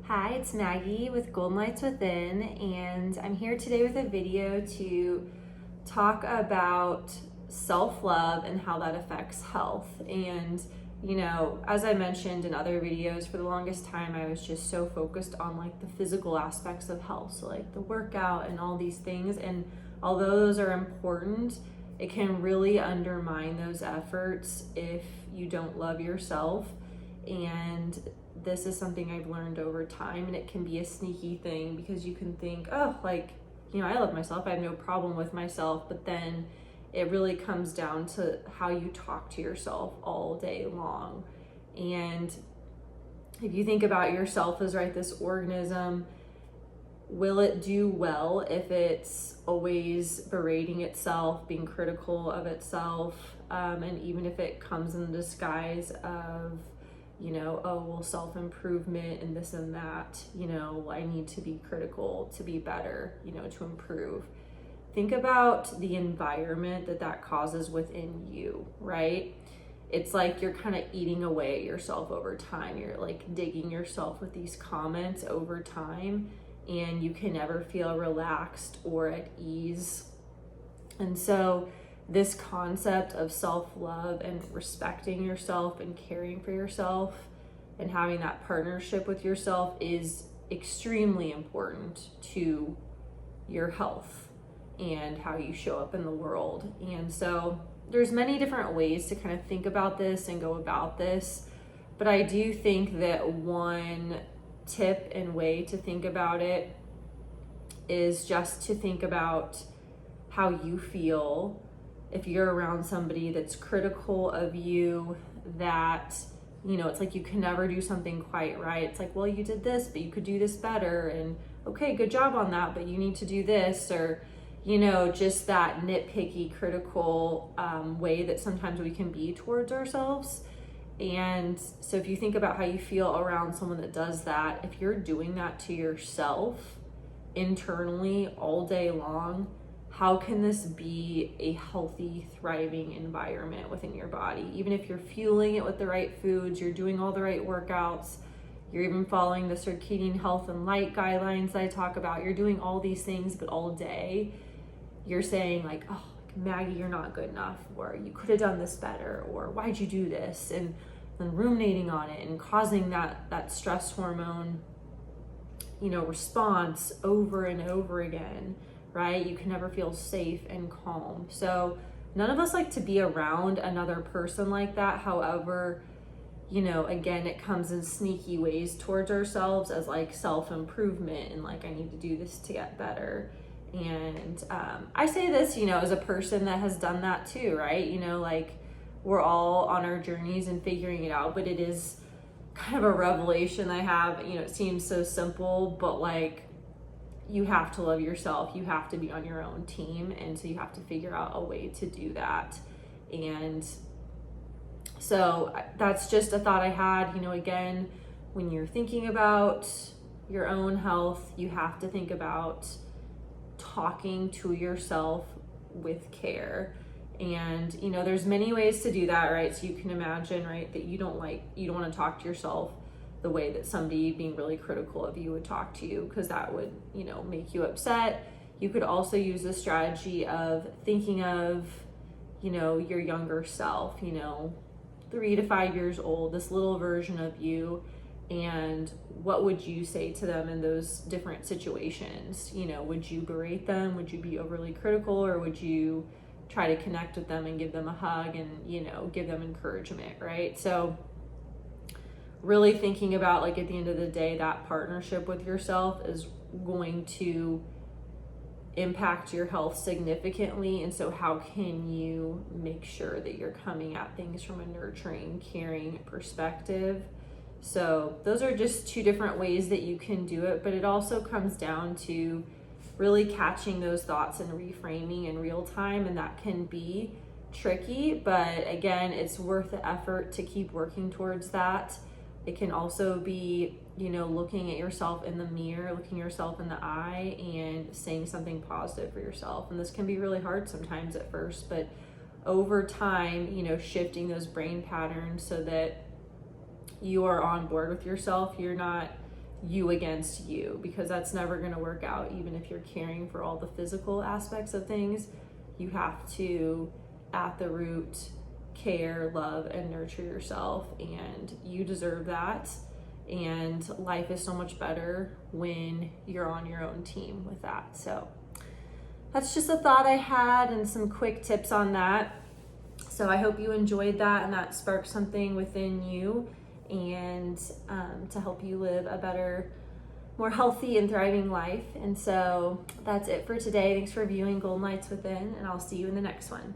Hi, it's Maggie with Golden Lights Within, and I'm here today with a video to talk about self-love and how that affects health. And as I mentioned in other videos, for the longest time I was just so focused on like the physical aspects of health, so like the workout and all these things. And although those are important, it can really undermine those efforts if you don't love yourself. And this is something I've learned over time, and it can be a sneaky thing because you can think, oh, I love myself, I have no problem with myself, but then it really comes down to how you talk to yourself all day long. And if you think about yourself as this organism, will it do well if it's always berating itself, being critical of itself, and even if it comes in the disguise of self-improvement and this and that, I need to be critical to be better, to improve. Think about the environment that causes within you, right? It's like you're kind of eating away at yourself over time. You're like digging yourself with these comments over time, and you can never feel relaxed or at ease. And so this concept of self-love and respecting yourself and caring for yourself and having that partnership with yourself is extremely important to your health and how you show up in the world. And so there's many different ways to kind of think about this and go about this, but I do think that one tip and way to think about it is just to think about how you feel if you're around somebody that's critical of you, that it's like you can never do something quite right. It's like, well, you did this, but you could do this better, and okay, good job on that, but you need to do this, or just that nitpicky, critical way that sometimes we can be towards ourselves. And so if you think about how you feel around someone that does that, if you're doing that to yourself internally all day long, how can this be a healthy, thriving environment within your body? Even if you're fueling it with the right foods, you're doing all the right workouts, you're even following the circadian health and light guidelines that I talk about, you're doing all these things, but all day you're saying like, oh, Maggie, you're not good enough, or you could have done this better, or why'd you do this? And then ruminating on it and causing that stress hormone, response over and over again, right? You can never feel safe and calm. So none of us like to be around another person like that. However, again, it comes in sneaky ways towards ourselves as like self-improvement and like, I need to do this to get better. And I say this, as a person that has done that too, right? Like we're all on our journeys and figuring it out, but it is kind of a revelation I have. It seems so simple, but like, you have to love yourself. You have to be on your own team. And so you have to figure out a way to do that. And so that's just a thought I had. Again, when you're thinking about your own health, you have to think about talking to yourself with care. And, there's many ways to do that, right? So you can imagine, right, that you don't want to talk to yourself the way that somebody being really critical of you would talk to you, because that would, make you upset. You could also use the strategy of thinking of, your younger self, 3 to 5 years old, this little version of you, and what would you say to them in those different situations? Would you berate them? Would you be overly critical, or would you try to connect with them and give them a hug and, give them encouragement, right? So really thinking about, like, at the end of the day, that partnership with yourself is going to impact your health significantly. And so how can you make sure that you're coming at things from a nurturing, caring perspective? So those are just 2 different ways that you can do it, but it also comes down to really catching those thoughts and reframing in real time, and that can be tricky, but again, it's worth the effort to keep working towards that. It can also be, looking at yourself in the mirror, looking yourself in the eye and saying something positive for yourself. And this can be really hard sometimes at first, but over time, shifting those brain patterns so that you are on board with yourself. You're not you against you, because that's never going to work out. Even if you're caring for all the physical aspects of things, you have to, at the root, care, love, and nurture yourself, and you deserve that. And life is so much better when you're on your own team with that. So that's just a thought I had and some quick tips on that. So I hope you enjoyed that and that sparked something within you, and to help you live a better, more healthy and thriving life. And so that's it for today. Thanks for viewing Golden Lights Within, and I'll see you in the next one.